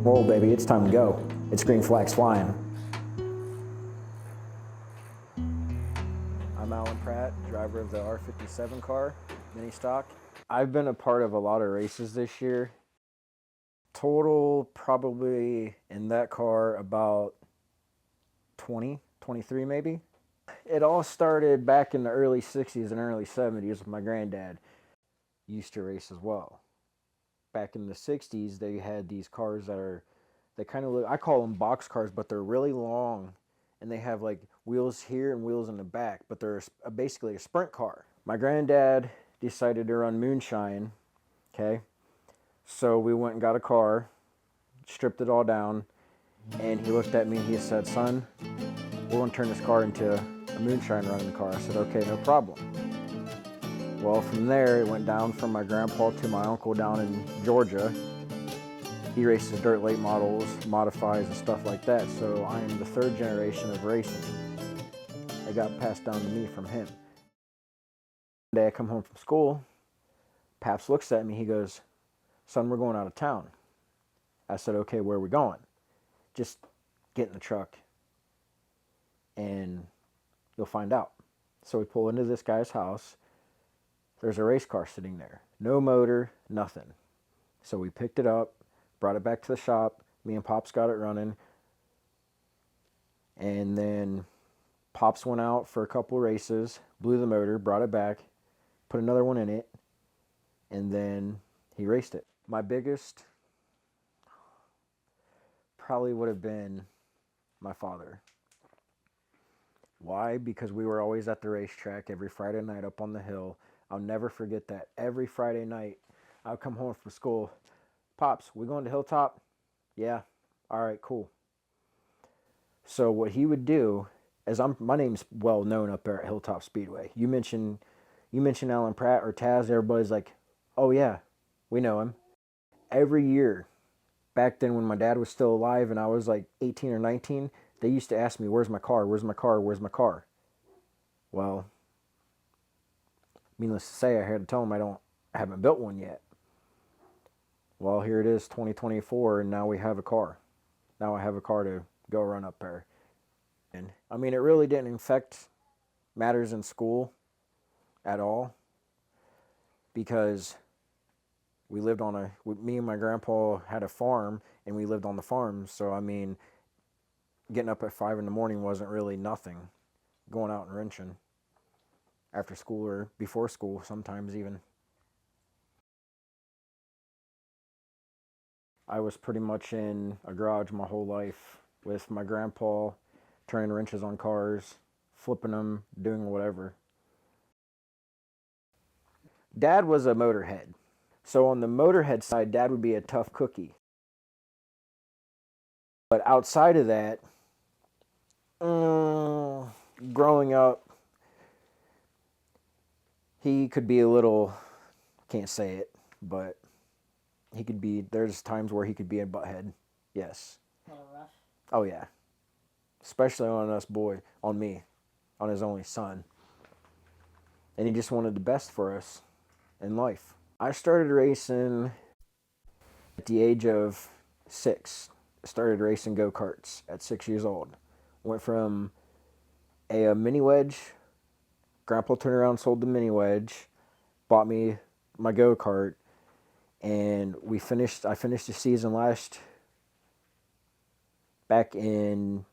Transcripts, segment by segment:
Whoa, baby, it's time to go. It's green flags flying. I'm Alan Pratt, driver of the R-57 car, mini stock. I've been a part of a lot of races this year. Total, probably in that car about 20, 23 maybe. It all started back in the early 60s and early 70s with my granddad. Used to race as well. Back in the 60s, they had these cars that are, they kind of look, I call them box cars, but they're really long and they have like wheels here and wheels in the back, but they're basically a sprint car. My granddad decided to run moonshine, okay? So we went and got a car, stripped it all down, and he looked at me and he said, "Son, we're gonna turn this car into a moonshine running car." I said, "Okay, no problem." Well, from there, it went down from my grandpa to my uncle down in Georgia. He races dirt late models, modifies, and stuff like that. So I am the third generation of racing. It got passed down to me from him. One day I come home from school, Paps looks at me, he goes, "Son, we're going out of town." I said, "Okay, where are we going?" "Just get in the truck and you'll find out." So we pull into this guy's house. There's a race car sitting there. No motor, nothing. So we picked it up, brought it back to the shop. Me and Pops got it running. And then Pops went out for a couple races, blew the motor, brought it back, put another one in it, and then he raced it. My biggest probably would have been my father. Why? Because we were always at the racetrack every Friday night up on the hill. I'll never forget that. Every Friday night, I'll come home from school. "Pops, we going to Hilltop?" "Yeah." "All right, cool." So what he would do, as my name's well known up there at Hilltop Speedway. You mention Alan Pratt or Taz, everybody's like, "Oh yeah, we know him." Every year, back then when my dad was still alive and I was like 18 or 19, they used to ask me, "Where's my car? Where's my car? Where's my car?" Well, needless to say, I had to tell them I haven't built one yet. Well, here it is, 2024, and now we have a car. Now I have a car to go run up there. And I mean, it really didn't affect matters in school at all, because we lived on me and my grandpa had a farm, and we lived on the farm. So I mean, getting up at 5 in the morning wasn't really nothing. Going out and wrenching after school or before school sometimes even. I was pretty much in a garage my whole life with my grandpa, turning wrenches on cars, flipping them, doing whatever. Dad was a motorhead. So on the motorhead side, Dad would be a tough cookie. But outside of that, growing up, he could be a little, can't say it, but he could be, there's times where he could be a butthead. Yes. A little rough. Oh yeah. Especially on us on me, on his only son. And he just wanted the best for us in life. I started racing at the age of 6. I started racing go-karts at 6 years old. Went from a mini wedge. Grandpa turned around, sold the mini wedge, bought me my go-kart, and I finished the season back in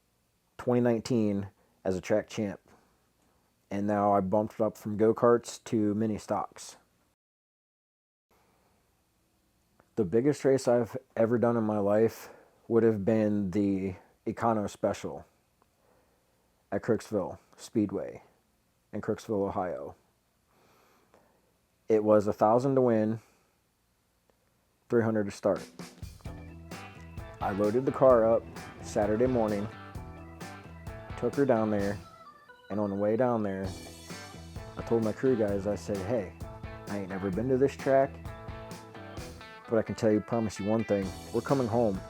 2019 as a track champ. And now I bumped up from go-karts to mini stocks. The biggest race I've ever done in my life would have been the Econo Special at Crooksville Speedway in Crooksville, Ohio. It was 1,000 to win, 300 to start. I loaded the car up Saturday morning, took her down there, and on the way down there, I told my crew guys, I said, "Hey, I ain't never been to this track, but I can promise you one thing, we're coming home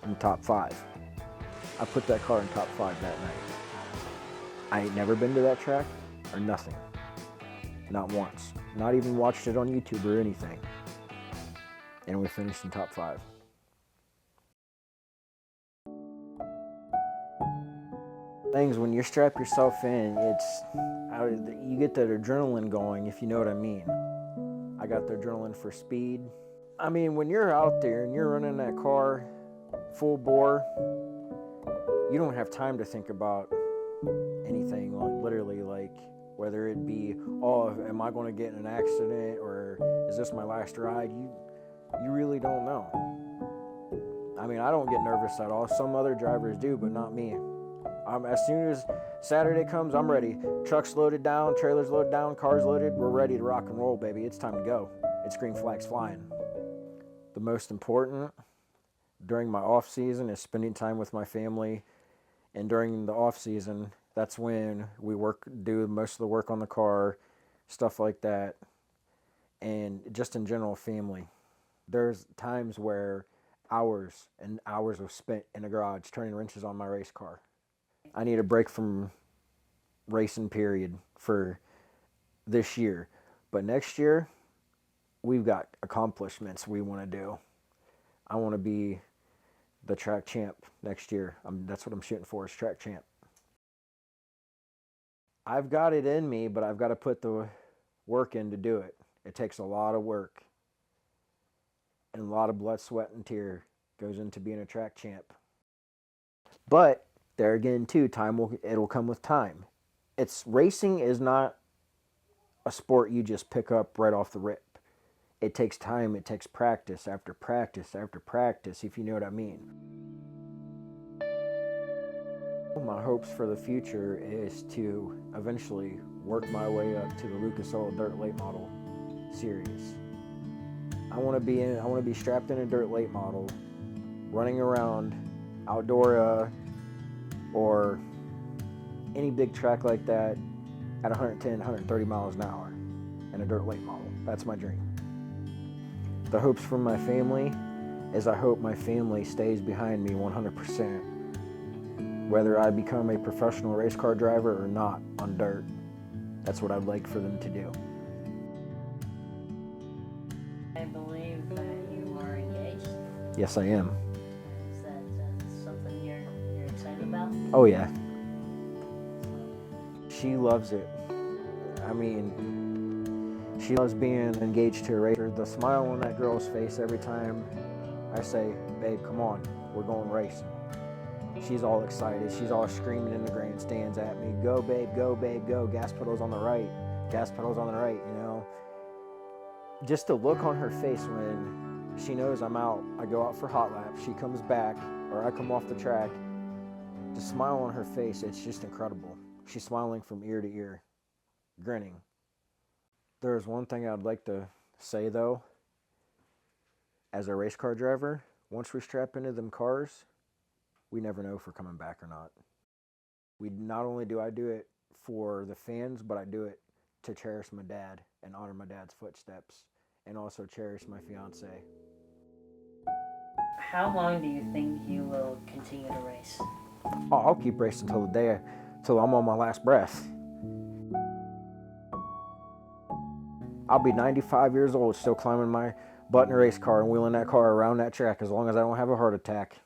in the top 5. I put that car in top 5 that night. I ain't never been to that track or nothing. Not once. Not even watched it on YouTube or anything. And we finished in top 5. Things when you strap yourself in, you get that adrenaline going, if you know what I mean. I got the adrenaline for speed. I mean, when you're out there and you're running that car full bore, you don't have time to think about anything, literally, like whether it be, oh, am I going to get in an accident, or is this my last ride? You really don't know. I mean, I don't get nervous at all. Some other drivers do, but not me. As soon as Saturday comes, I'm ready. Trucks loaded down, trailers loaded down, cars loaded. We're ready to rock and roll, baby. It's time to go. It's green flags flying. The most important during my off season is spending time with my family. And during the off season, that's when we do most of the work on the car, stuff like that. And just in general, family. There's times where hours and hours were spent in the garage turning wrenches on my race car. I need a break from racing, period, for this year. But next year, we've got accomplishments we want to do. I want to be the track champ next year. That's what I'm shooting for, is track champ. I've got it in me, but I've got to put the work in to do it. It takes a lot of work. And a lot of blood, sweat, and tear goes into being a track champ. But there again, too, it'll come with time. Racing is not a sport you just pick up right off the rip. It takes time. It takes practice after practice after practice, if you know what I mean. My hopes for the future is to eventually work my way up to the Lucas Oil Dirt Late Model series. I want to be strapped in a dirt late model, running around Outdoor or any big track like that at 110, 130 miles an hour in a dirt late model. That's my dream. The hopes from my family is I hope my family stays behind me 100%, whether I become a professional race car driver or not on dirt. That's what I'd like for them to do. I believe that you are engaged. Yes, I am. Is that something you're excited about? Oh, yeah. She loves it. I mean, she loves being engaged to a racer. The smile on that girl's face every time I say, babe, come on, we're going racing. She's all excited. She's all screaming in the grandstands at me, go, babe, go, babe, go. Gas pedals on the right, gas pedals on the right, you know. Just the look on her face when she knows I'm out. I go out for hot laps, she comes back, or I come off the track. The smile on her face, it's just incredible. She's smiling from ear to ear, grinning. There's one thing I'd like to say, though. As a race car driver, once we strap into them cars, we never know if we're coming back or not. Not only do I do it for the fans, but I do it to cherish my dad and honor my dad's footsteps, and also cherish my fiance. How long do you think you will continue to race? Oh, I'll keep racing till I'm on my last breath. I'll be 95 years old still climbing my butt in a race car and wheeling that car around that track as long as I don't have a heart attack.